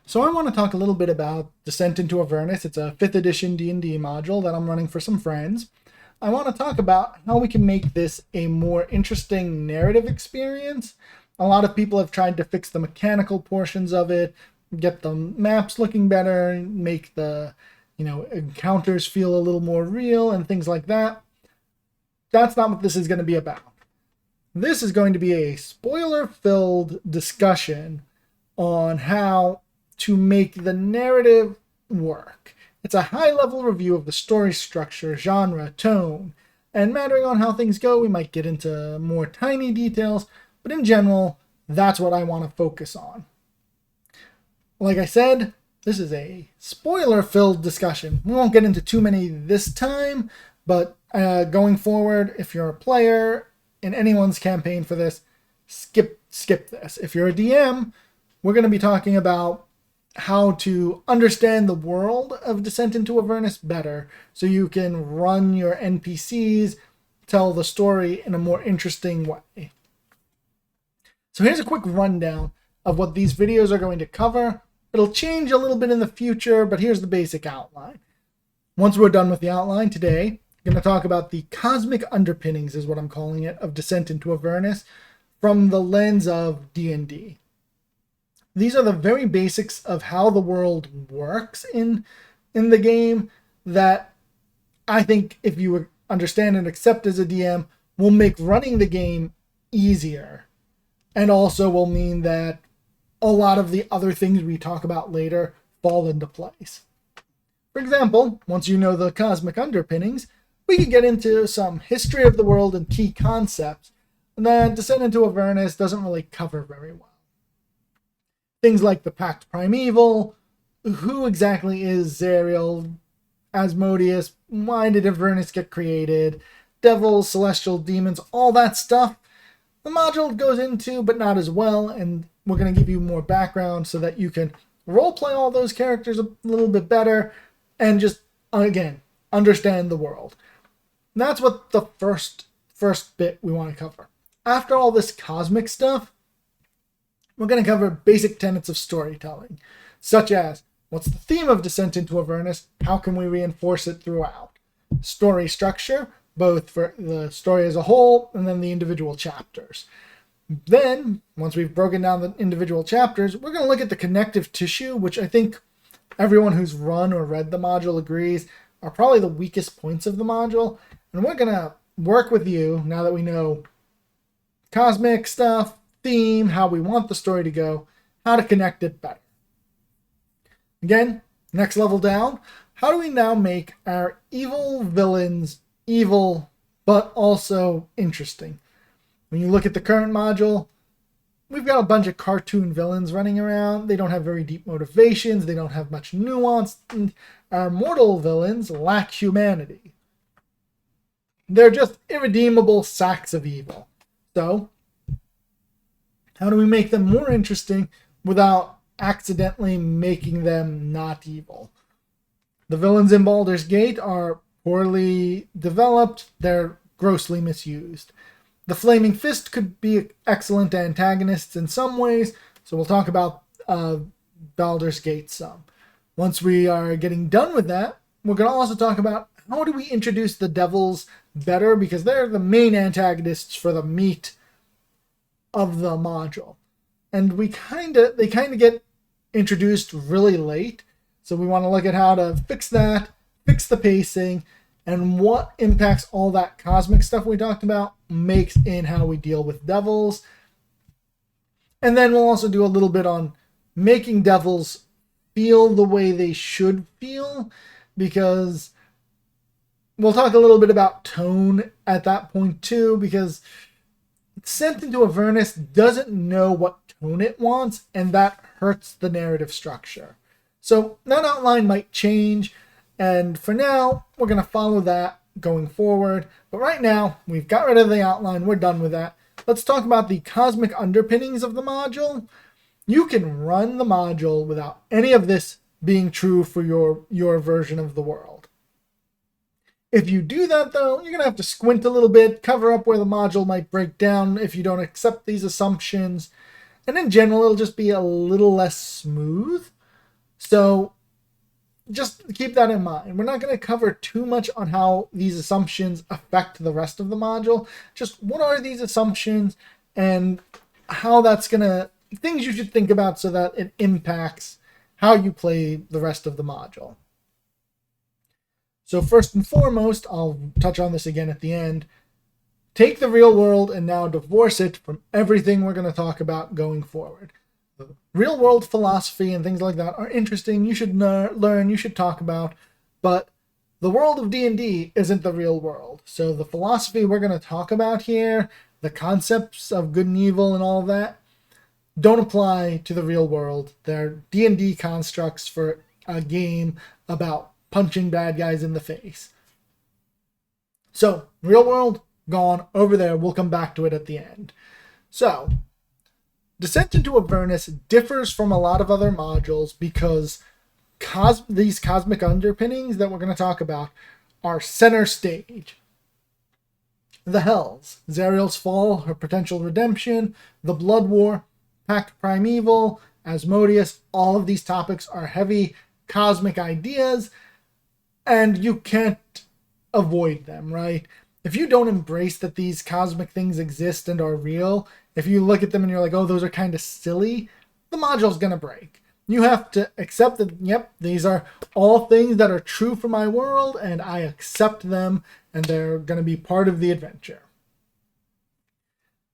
So I want to talk a little bit about Descent into Avernus. It's a 5th edition D&D module that I'm running for some friends. I want to talk about how we can make this a more interesting narrative experience. A lot of people have tried to fix the mechanical portions of it, get the maps looking better, make the, encounters feel a little more real and things like that. That's not what this is going to be about. This is going to be a spoiler-filled discussion on how to make the narrative work. It's a high-level review of the story structure, genre, tone, and mattering on how things go, we might get into more tiny details, but in general, that's what I want to focus on. Like I said, this is a spoiler-filled discussion. We won't get into too many this time, but going forward, if you're a player in anyone's campaign for this, skip this. If you're a DM, we're going to be talking about how to understand the world of Descent into Avernus better so you can run your NPCs, tell the story in a more interesting way. So here's a quick rundown of what these videos are going to cover. It'll change a little bit in the future, but here's the basic outline. Once we're done with the outline today, I'm going to talk about the cosmic underpinnings, is what I'm calling it, of Descent into Avernus from the lens of D&D. These are the very basics of how the world works in the game that I think if you understand and accept as a DM will make running the game easier, and also will mean that a lot of the other things we talk about later fall into place. For example, once you know the cosmic underpinnings, we can get into some history of the world and key concepts that Descent into Avernus doesn't really cover very well. Things like the Pact Primeval, who exactly is Zariel, Asmodeus, why did Avernus get created, devils, celestial demons, all that stuff. The module goes into, but not as well, and we're going to give you more background so that you can roleplay all those characters a little bit better and just, again, understand the world. And that's what the first bit we want to cover. After all this cosmic stuff, we're going to cover basic tenets of storytelling, such as what's the theme of Descent into Avernus, how can we reinforce it throughout, story structure, both for the story as a whole and then the individual chapters. Then, once we've broken down the individual chapters, we're going to look at the connective tissue, which I think everyone who's run or read the module agrees are probably the weakest points of the module. And we're going to work with you, now that we know cosmic stuff, theme, how we want the story to go, how to connect it better. Again, next level down, how do we now make our evil villains evil, but also interesting? When you look at the current module, we've got a bunch of cartoon villains running around. They don't have very deep motivations. They don't have much nuance. And our mortal villains lack humanity. They're just irredeemable sacks of evil. So, how do we make them more interesting without accidentally making them not evil? The villains in Baldur's Gate are poorly developed. They're grossly misused. The Flaming Fist could be excellent antagonists in some ways, so we'll talk about Baldur's Gate some. Once we are getting done with that, we're going to also talk about how do we introduce the devils better, because they're the main antagonists for the meat of the module. And they kind of get introduced really late, so we want to look at how to fix that, fix the pacing, and what impacts all that cosmic stuff we talked about makes in how we deal with devils. And then we'll also do a little bit on making devils feel the way they should feel, because we'll talk a little bit about tone at that point too, because Descent into Avernus doesn't know what tone it wants, and that hurts the narrative structure. So that outline might change, and for now, we're going to follow that going forward. But right now, we've got rid of the outline. We're done with that. Let's talk about the cosmic underpinnings of the module. You can run the module without any of this being true for your version of the world. If you do that, though, you're going to have to squint a little bit, cover up where the module might break down if you don't accept these assumptions. And in general, it'll just be a little less smooth. So just keep that in mind. We're not going to cover too much on how these assumptions affect the rest of the module. Just what are these assumptions and how that's going to, things you should think about so that it impacts how you play the rest of the module. So first and foremost, I'll touch on this again at the end. Take the real world and now divorce it from everything we're going to talk about going forward. Real world philosophy and things like that are interesting. You should learn, you should talk about, but the world of D&D isn't the real world. So the philosophy we're going to talk about here, the concepts of good and evil and all of that, don't apply to the real world. They're D&D constructs for a game about punching bad guys in the face. So, real world, gone, over there. We'll come back to it at the end. So, Descent into Avernus differs from a lot of other modules because these cosmic underpinnings that we're going to talk about are center stage. The Hells, Zariel's fall, her potential redemption, the Blood War, Pact Primeval, Asmodeus, all of these topics are heavy cosmic ideas, and you can't avoid them, right? If you don't embrace that these cosmic things exist and are real, if you look at them and you're like, oh, those are kind of silly, the module's going to break. You have to accept that, yep, these are all things that are true for my world, and I accept them, and they're going to be part of the adventure.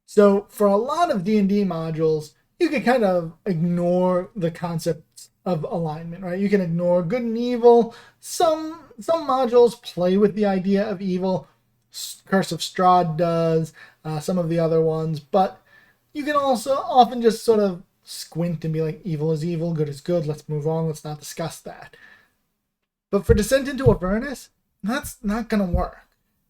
So for a lot of D&D modules, you can kind of ignore the concepts of alignment, right? You can ignore good and evil. Some modules play with the idea of evil. Curse of Strahd does, some of the other ones, but you can also often just sort of squint and be like, evil is evil, good is good, let's move on, let's not discuss that. But for Descent into Avernus, that's not going to work.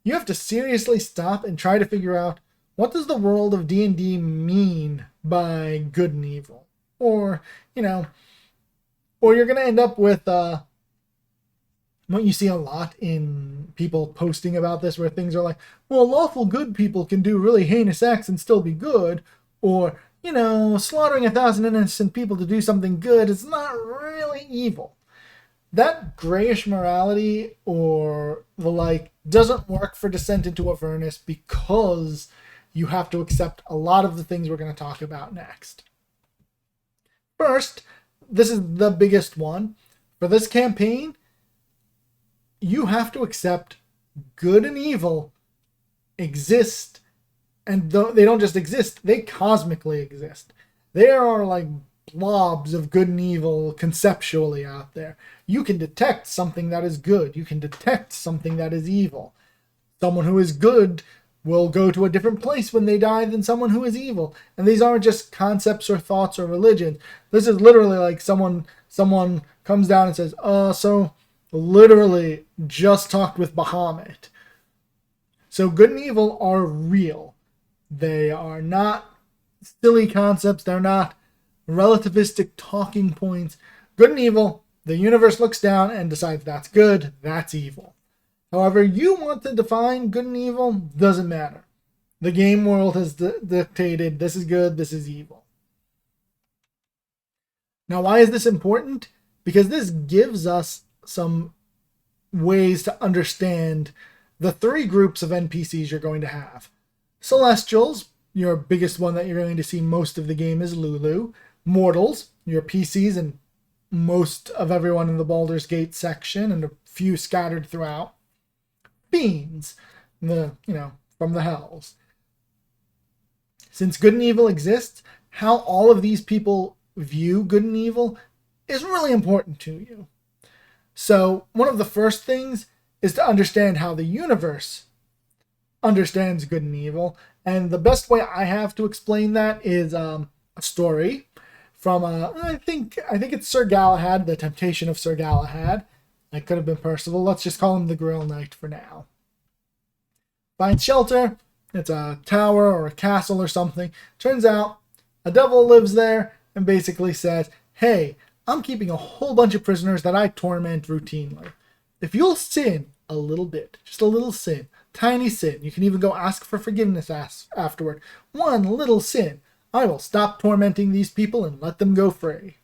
You have to seriously stop and try to figure out, what does the world of D&D mean by good and evil? Or, or you're going to end up with what you see a lot in people posting about this, where things are like, well, lawful good people can do really heinous acts and still be good, or, slaughtering 1,000 innocent people to do something good is not really evil. That grayish morality or the like doesn't work for Descent into Avernus because you have to accept a lot of the things we're going to talk about next. First, this is the biggest one. For this campaign, you have to accept good and evil exist, and they don't just exist, they cosmically exist. There are like blobs of good and evil conceptually out there. You can detect something that is good. You can detect something that is evil. Someone who is good will go to a different place when they die than someone who is evil. And these aren't just concepts or thoughts or religions. This is literally like someone comes down and says, so literally just talked with Bahamut. So good and evil are real. They are not silly concepts. They're not relativistic talking points. Good and evil, the universe looks down and decides that's good, that's evil. However you want to define good and evil, doesn't matter. The game world has dictated this is good, this is evil. Now, why is this important? Because this gives us some ways to understand the three groups of NPCs you're going to have. Celestials, your biggest one that you're going to see most of the game is Lulu. Mortals, your PCs and most of everyone in the Baldur's Gate section and a few scattered throughout. Fiends, from the Hells. Since good and evil exists, how all of these people view good and evil is really important to you. So one of the first things is to understand how the universe understands good and evil. And the best way I have to explain that is a story from, I think it's Sir Galahad, The Temptation of Sir Galahad. It could have been Percival. Let's just call him the Grill Knight for now. Finds shelter. It's a tower or a castle or something. Turns out a devil lives there and basically says, hey, I'm keeping a whole bunch of prisoners that I torment routinely. If you'll sin a little bit, just a little sin, tiny sin, you can even go ask for forgiveness afterward. One little sin, I will stop tormenting these people and let them go free.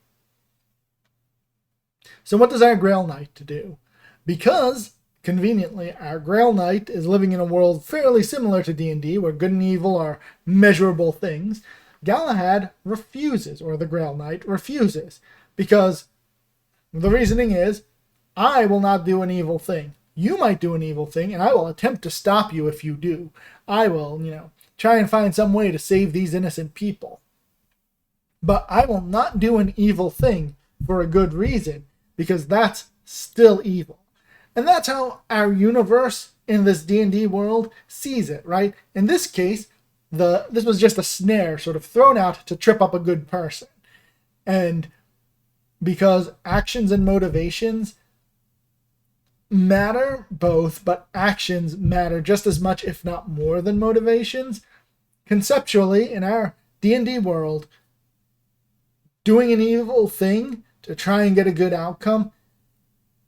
So what does our Grail Knight do? Because, conveniently, our Grail Knight is living in a world fairly similar to D&D, where good and evil are measurable things, Galahad refuses, or the Grail Knight refuses, because the reasoning is, I will not do an evil thing. You might do an evil thing, and I will attempt to stop you if you do. I will, try and find some way to save these innocent people. But I will not do an evil thing for a good reason, because that's still evil. And that's how our universe in this D&D world sees it, right? In this case, this was just a snare sort of thrown out to trip up a good person. And because actions and motivations matter both, but actions matter just as much, if not more, than motivations, conceptually, in our D&D world, doing an evil thing to try and get a good outcome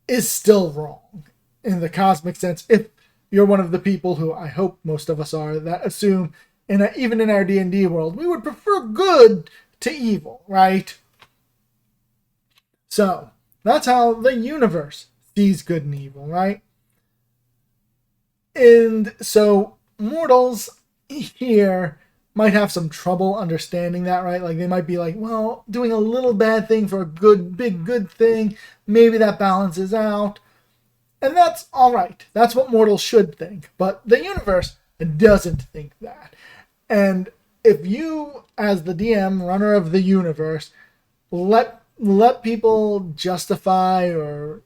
is still wrong in the cosmic sense, if you're one of the people who I hope most of us are, that assume, even in our D&D world, we would prefer good to evil, right? So, that's how the universe sees good and evil, right? And so, mortals here might have some trouble understanding that, right? Like, they might be like, well, doing a little bad thing for a big good thing, maybe that balances out. And that's all right. That's what mortals should think. But the universe doesn't think that. And if you, as the DM, runner of the universe, let people justify or,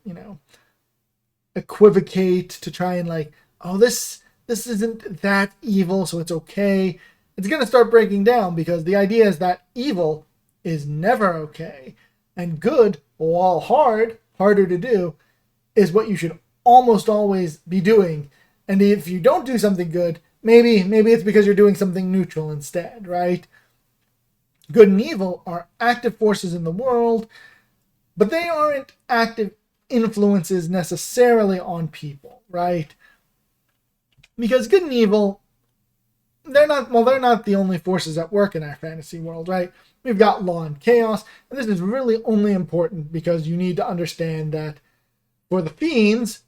equivocate to try and like, oh, this isn't that evil, so it's okay, it's going to start breaking down, because the idea is that evil is never okay. And good, while harder to do, is what you should almost always be doing. And if you don't do something good, maybe it's because you're doing something neutral instead, right? Good and evil are active forces in the world, but they aren't active influences necessarily on people, right? Because good and evil, they're not the only forces at work in our fantasy world, right? We've got law and chaos, and this is really only important because you need to understand that for the Fiends,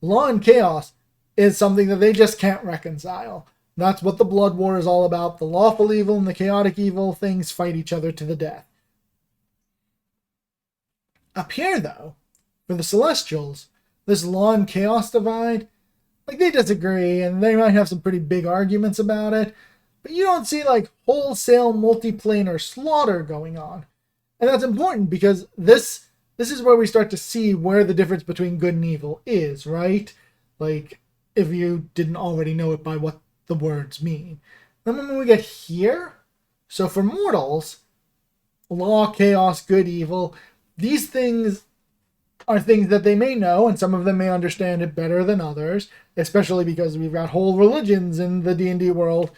law and chaos is something that they just can't reconcile. That's what the Blood War is all about. The lawful evil and the chaotic evil things fight each other to the death. Up here, though, for the Celestials, this law and chaos divide, like, they disagree, and they might have some pretty big arguments about it, but you don't see, like, wholesale multiplanar slaughter going on. And that's important because this is where we start to see where the difference between good and evil is, right? Like, if you didn't already know it by what the words mean. Then when we get here, so for mortals, law, chaos, good, evil, these things are things that they may know, and some of them may understand it better than others, especially because we've got whole religions in the D&D world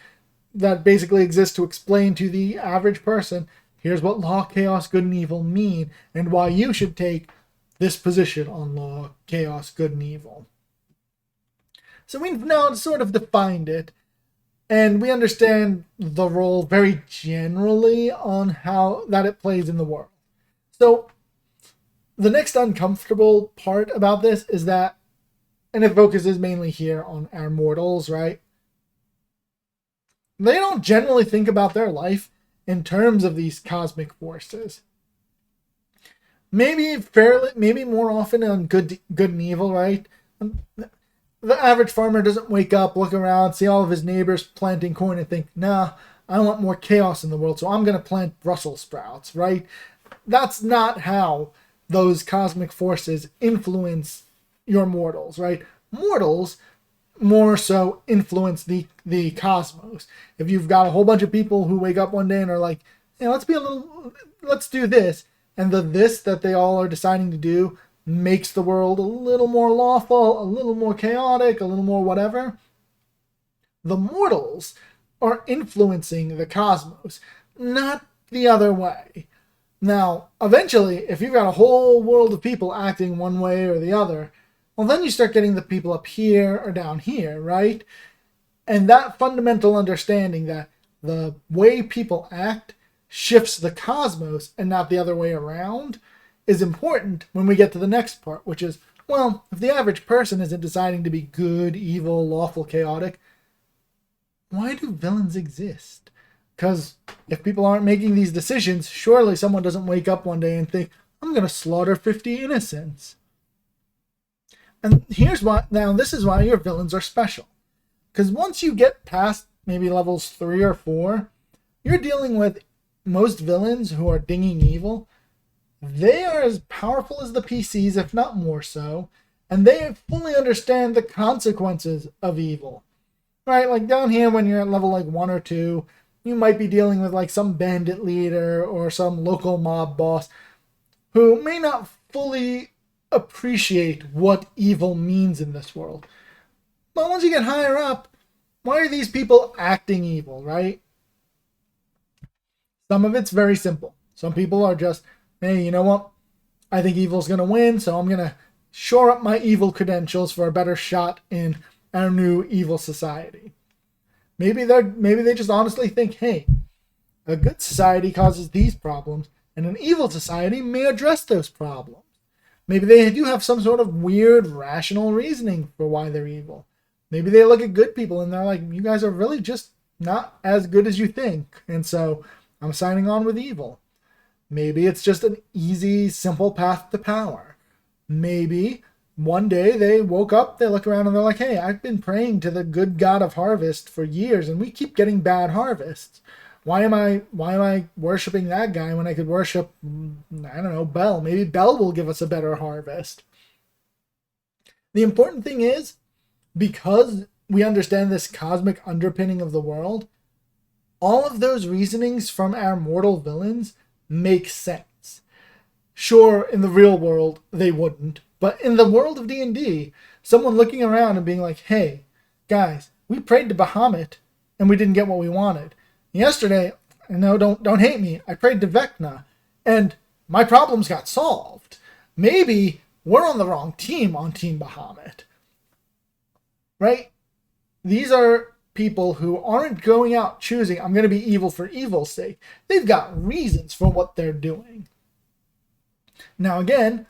that basically exist to explain to the average person, here's what law, chaos, good, and evil mean, and why you should take this position on law, chaos, good, and evil. So we've now sort of defined it, and we understand the role very generally on how that it plays in the world. So the next uncomfortable part about this is that, and it focuses mainly here on our mortals, right? They don't generally think about their life in terms of these cosmic forces. Maybe more often on good and evil, right? The average farmer doesn't wake up, look around, see all of his neighbors planting corn and think, nah, I want more chaos in the world, so I'm going to plant Brussels sprouts, right? That's not how those cosmic forces influence your mortals, right? Mortals more so influence the cosmos. If you've got a whole bunch of people who wake up one day and are like, let's do this, and this that they all are deciding to do makes the world a little more lawful, a little more chaotic, a little more whatever, the mortals are influencing the cosmos, not the other way. Now, eventually, if you've got a whole world of people acting one way or the other, well, then you start getting the people up here or down here, right? And that fundamental understanding that the way people act shifts the cosmos and not the other way around is important when we get to the next part, which is, well, if the average person isn't deciding to be good, evil, lawful, chaotic, why do villains exist? Because if people aren't making these decisions, surely someone doesn't wake up one day and think, I'm going to slaughter 50 innocents. And here's why. Now, this is why your villains are special. Because once you get past maybe levels 3 or 4, you're dealing with most villains who are dinging evil. They are as powerful as the PCs, if not more so, and they fully understand the consequences of evil. Right, like down here when you're at level like 1 or 2, you might be dealing with like some bandit leader or some local mob boss who may not fully appreciate what evil means in this world. But once you get higher up, why are these people acting evil, right? Some of it's very simple. Some people are just, hey, you know what? I think evil's going to win, so I'm going to shore up my evil credentials for a better shot in our new evil society. Maybe they just honestly think, hey, a good society causes these problems, and an evil society may address those problems. Maybe they do have some sort of weird rational reasoning for why they're evil. Maybe they look at good people and they're like, you guys are really just not as good as you think, and so I'm signing on with evil. Maybe it's just an easy, simple path to power. Maybe one day they woke up, they look around and they're like, hey, I've been praying to the good God of harvest for years and we keep getting bad harvests. Why am I worshiping that guy when I could worship, I don't know, Bel? Maybe Bel will give us a better harvest. The important thing is, because we understand this cosmic underpinning of the world, all of those reasonings from our mortal villains make sense. Sure, in the real world, they wouldn't. But in the world of D&D, someone looking around and being like, hey, guys, we prayed to Bahamut and we didn't get what we wanted. Yesterday, no, don't hate me, I prayed to Vecna and my problems got solved. Maybe we're on the wrong team on Team Bahamut. Right? These are people who aren't going out choosing, I'm going to be evil for evil's sake. They've got reasons for what they're doing. Now again,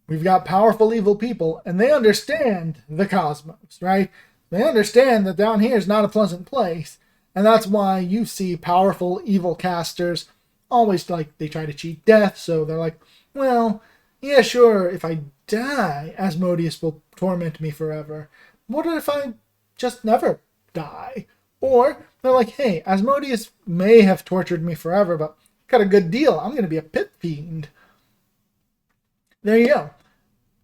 we've got powerful evil people, and they understand the cosmos, right? They understand that down here is not a pleasant place, and that's why you see powerful evil casters always like, they try to cheat death, so they're like, well, yeah, sure, if I die, Asmodeus will torment me forever. What if I just never die? Or they're like, hey, Asmodeus may have tortured me forever, but got a good deal. I'm going to be a pit fiend. There you go.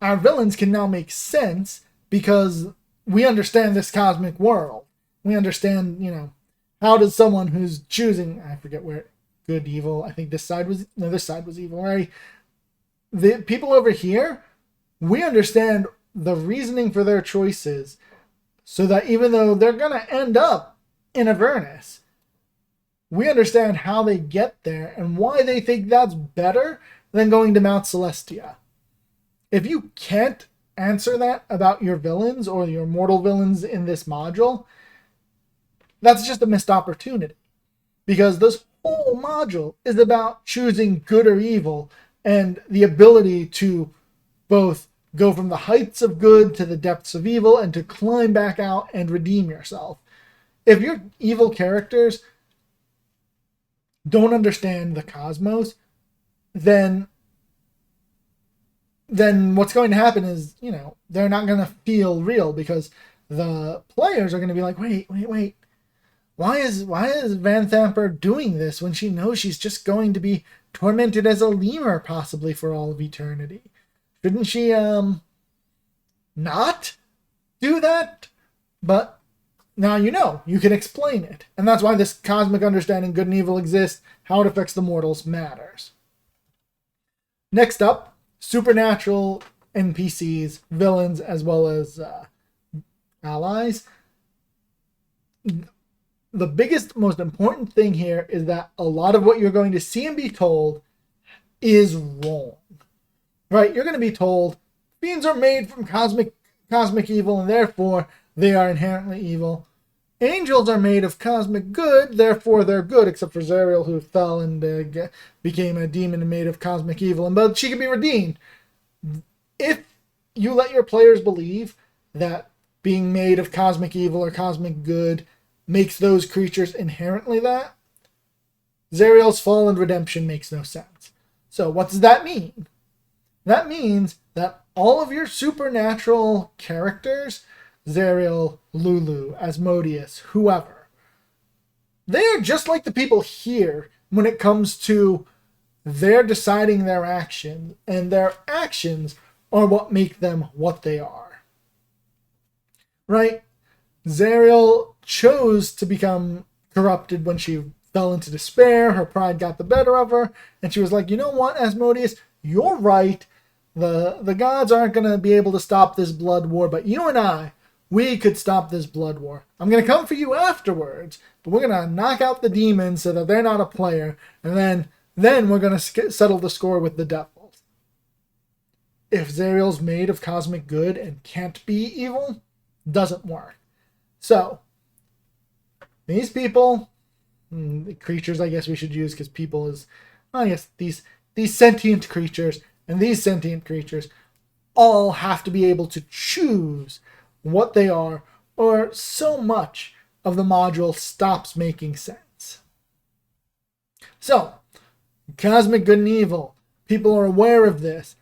Our villains can now make sense because we understand this cosmic world. We understand, how does someone who's choosing, I forget where, good, evil, I think this side was evil, right? The people over here, we understand the reasoning for their choices so that even though they're going to end up in Avernus, we understand how they get there and why they think that's better than going to Mount Celestia. If you can't answer that about your villains or your mortal villains in this module, that's just a missed opportunity. Because this whole module is about choosing good or evil and the ability to both go from the heights of good to the depths of evil and to climb back out and redeem yourself. If your evil characters don't understand the cosmos, then what's going to happen is, they're not going to feel real because the players are going to be like, wait. Why is Van Thamper doing this when she knows she's just going to be tormented as a lemur possibly for all of eternity? Shouldn't she not do that? But now you can explain it. And that's why this cosmic understanding good and evil exists, how it affects the mortals matters. Next up, supernatural NPCs, villains, as well as allies. The biggest, most important thing here is that a lot of what you're going to see and be told is wrong. Right? You're going to be told fiends are made from cosmic evil and therefore they are inherently evil. Angels are made of cosmic good, therefore they're good, except for Zariel, who fell and became a demon made of cosmic evil. But she can be redeemed. If you let your players believe that being made of cosmic evil or cosmic good makes those creatures inherently that, Zariel's fall and redemption makes no sense. So what does that mean? That means that all of your supernatural characters, Zariel, Lulu, Asmodeus, whoever, they are just like the people here when it comes to their deciding their actions, and their actions are what make them what they are. Right? Zariel chose to become corrupted when she fell into despair. Her pride got the better of her, and she was like, you know what, Asmodeus, you're right. The gods aren't going to be able to stop this blood war, but you and I, we could stop this blood war. I'm going to come for you afterwards, but we're going to knock out the demons so that they're not a player, and then we're going to settle the score with the devils. If Zariel's made of cosmic good and can't be evil, doesn't work. So, these people, creatures I guess we should use, because people is, I guess these sentient creatures and these sentient creatures all have to be able to choose what they are, or so much of the module stops making sense. So, cosmic good and evil, people are aware of this.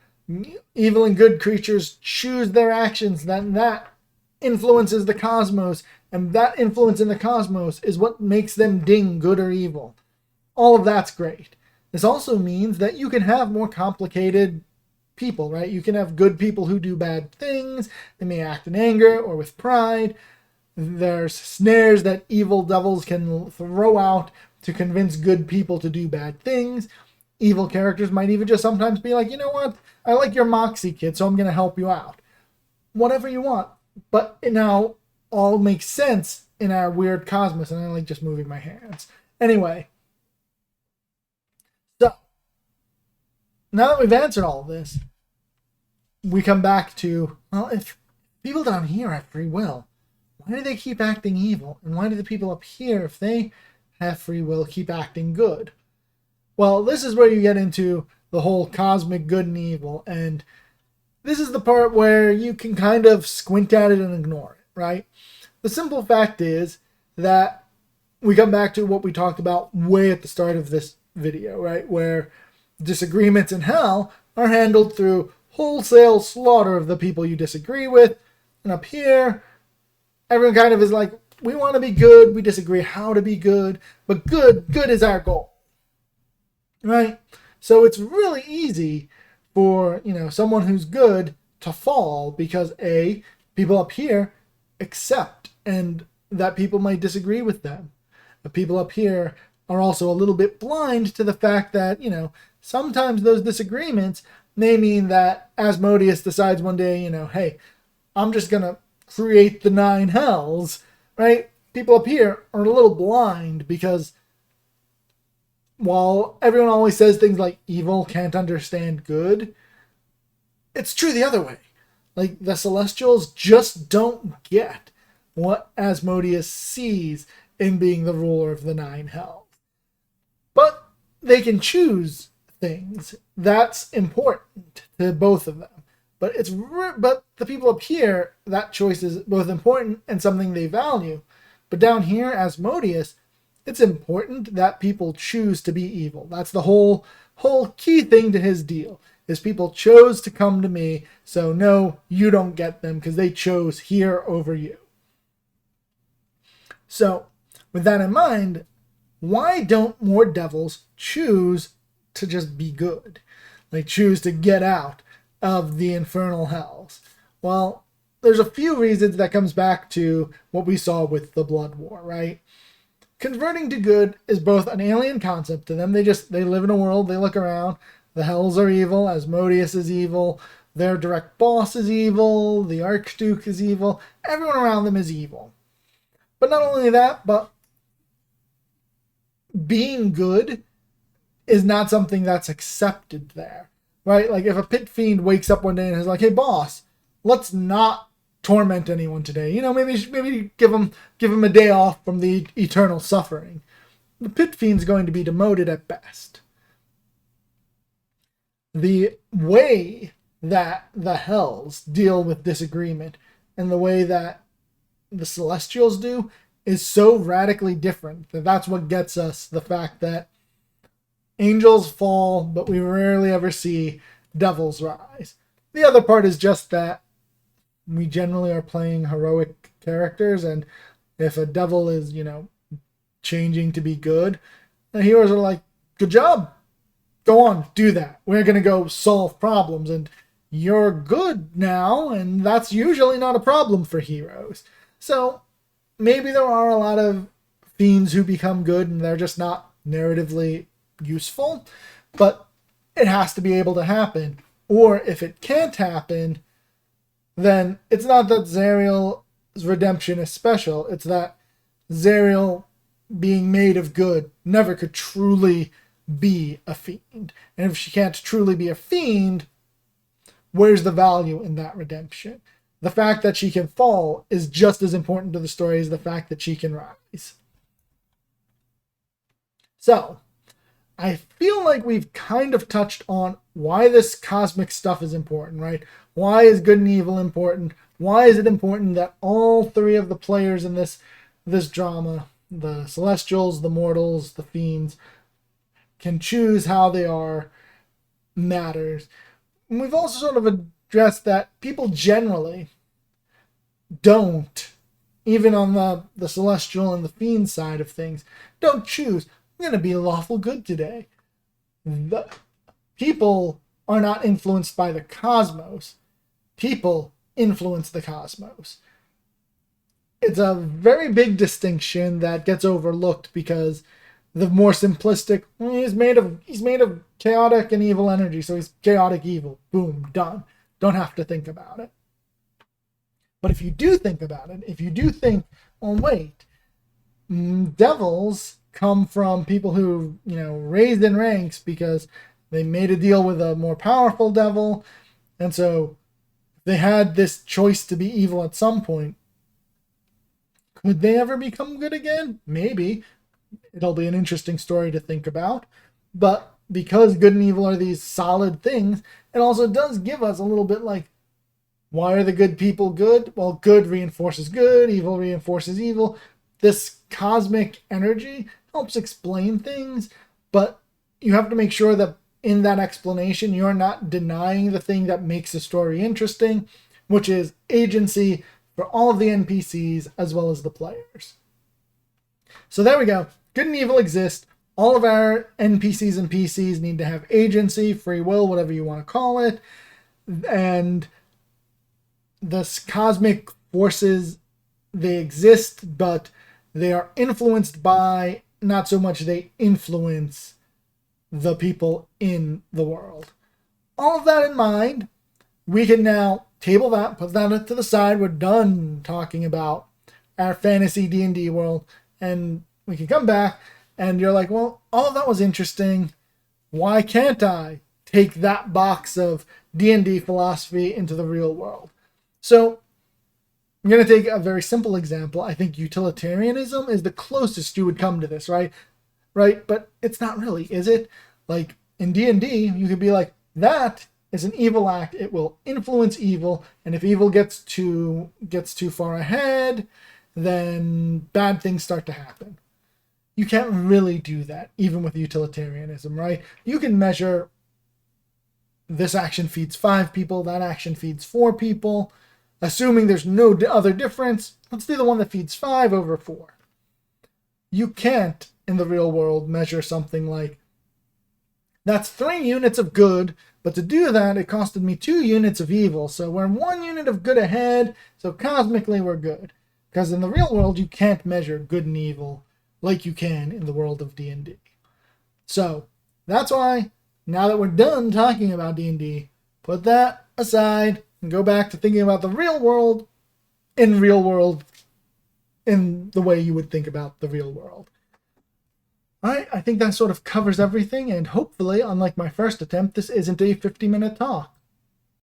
Evil and good creatures choose their actions, then that influences the cosmos, and that influence in the cosmos is what makes them ding good or evil. All of that's great. This also means that you can have more complicated people, right? You can have good people who do bad things. They may act in anger or with pride. There's snares that evil devils can throw out to convince good people to do bad things. Evil characters might even just sometimes be like, you know what? I like your moxie, kid, so I'm going to help you out. Whatever you want. But it now all makes sense in our weird cosmos, and I like just moving my hands. Anyway. So, now that we've answered all of this, we come back to, well, if people down here have free will, why do they keep acting evil? And why do the people up here, if they have free will, keep acting good? Well, this is where you get into the whole cosmic good and evil, and this is the part where you can kind of squint at it and ignore it, right? The simple fact is that we come back to what we talked about way at the start of this video, right? Where disagreements in hell are handled through wholesale slaughter of the people you disagree with. And up here, everyone kind of is like, we want to be good, we disagree how to be good, but good is our goal. Right? So it's really easy for, someone who's good to fall because A, people up here accept and that people might disagree with them. The people up here are also a little bit blind to the fact that, sometimes those disagreements may mean that Asmodeus decides one day, hey, I'm just going to create the 9 hells, right? People up here are a little blind because while everyone always says things like evil can't understand good, it's true the other way. Like, the Celestials just don't get what Asmodeus sees in being the ruler of the 9 hells. But they can choose things. That's important to both of them. But but the people up here, that choice is both important and something they value. But down here, Asmodeus, it's important that people choose to be evil. That's the whole key thing to his deal, is people chose to come to me, so no, you don't get them because they chose here over you. So, with that in mind, why don't more devils choose to just be good? Like, choose to get out of the infernal hells? Well, there's a few reasons that comes back to what we saw with the Blood War, right? Converting to good is both an alien concept to them. They live in a world, they look around, the hells are evil, Asmodeus is evil, their direct boss is evil, the Archduke is evil, everyone around them is evil. But not only that, but being good is not something that's accepted there, right? Like, if a pit fiend wakes up one day and is like, hey boss, let's not torment anyone today. Maybe give them a day off from the eternal suffering. The Pit Fiend's going to be demoted at best. The way that the Hells deal with disagreement and the way that the Celestials do is so radically different that that's what gets us the fact that angels fall, but we rarely ever see devils rise. The other part is just that we generally are playing heroic characters, and if a devil is, changing to be good, the heroes are like, good job, go on, do that. We're going to go solve problems, and you're good now, and that's usually not a problem for heroes. So maybe there are a lot of fiends who become good, and they're just not narratively useful, but it has to be able to happen. Or if it can't happen, then it's not that Zariel's redemption is special. It's that Zariel, being made of good, never could truly be a fiend. And if she can't truly be a fiend, where's the value in that redemption? The fact that she can fall is just as important to the story as the fact that she can rise. So, I feel like we've kind of touched on why this cosmic stuff is important, right? Why is good and evil important? Why is it important that all three of the players in this drama, the Celestials, the Mortals, the Fiends, can choose how they are matters. And we've also sort of addressed that people generally don't, even on the Celestial and the Fiend side of things, don't choose, I'm going to be lawful good today. The people are not influenced by the cosmos. People influence the cosmos. It's a very big distinction that gets overlooked because the more simplistic, he's made of chaotic and evil energy, so he's chaotic evil. Boom, done. Don't have to think about it. But if you do think about it, if you do think, oh wait, devils come from people who, raised in ranks because they made a deal with a more powerful devil, and so they had this choice to be evil at some point. Could they ever become good again? Maybe. It'll be an interesting story to think about. But because good and evil are these solid things, it also does give us a little bit like, why are the good people good? Well, good reinforces good, evil reinforces evil. This cosmic energy helps explain things, but you have to make sure that in that explanation, you're not denying the thing that makes the story interesting, which is agency for all of the NPCs as well as the players. So there we go. Good and evil exist. All of our NPCs and PCs need to have agency, free will, whatever you want to call it. And the cosmic forces, they exist, but they are influenced by, not so much they influence the people in the world. All of that in mind, we can now table that, put that to the side. We're done talking about our fantasy D&D world, and we can come back and you're like, well, all of that was interesting. Why can't I take that box of D&D philosophy into the real world? So I'm going to take a very simple example. I think utilitarianism is the closest you would come to this, right? Right? But it's not really, is it? Like in D&D, you could be like, that is an evil act. It will influence evil. And if evil gets too far ahead, then bad things start to happen. You can't really do that, even with utilitarianism, right? You can measure this action feeds 5 people, that action feeds 4 people. Assuming there's no other difference, let's do the one that feeds 5 over 4. You can't, in the real world, measure something like, that's 3 units of good, but to do that, it costed me 2 units of evil, so we're 1 unit of good ahead, so cosmically we're good. Because in the real world, you can't measure good and evil like you can in the world of D&D. So, that's why, now that we're done talking about D&D, put that aside and go back to thinking about the real world in the way you would think about the real world. Alright, I think that sort of covers everything, and hopefully, unlike my first attempt, this isn't a 50-minute talk.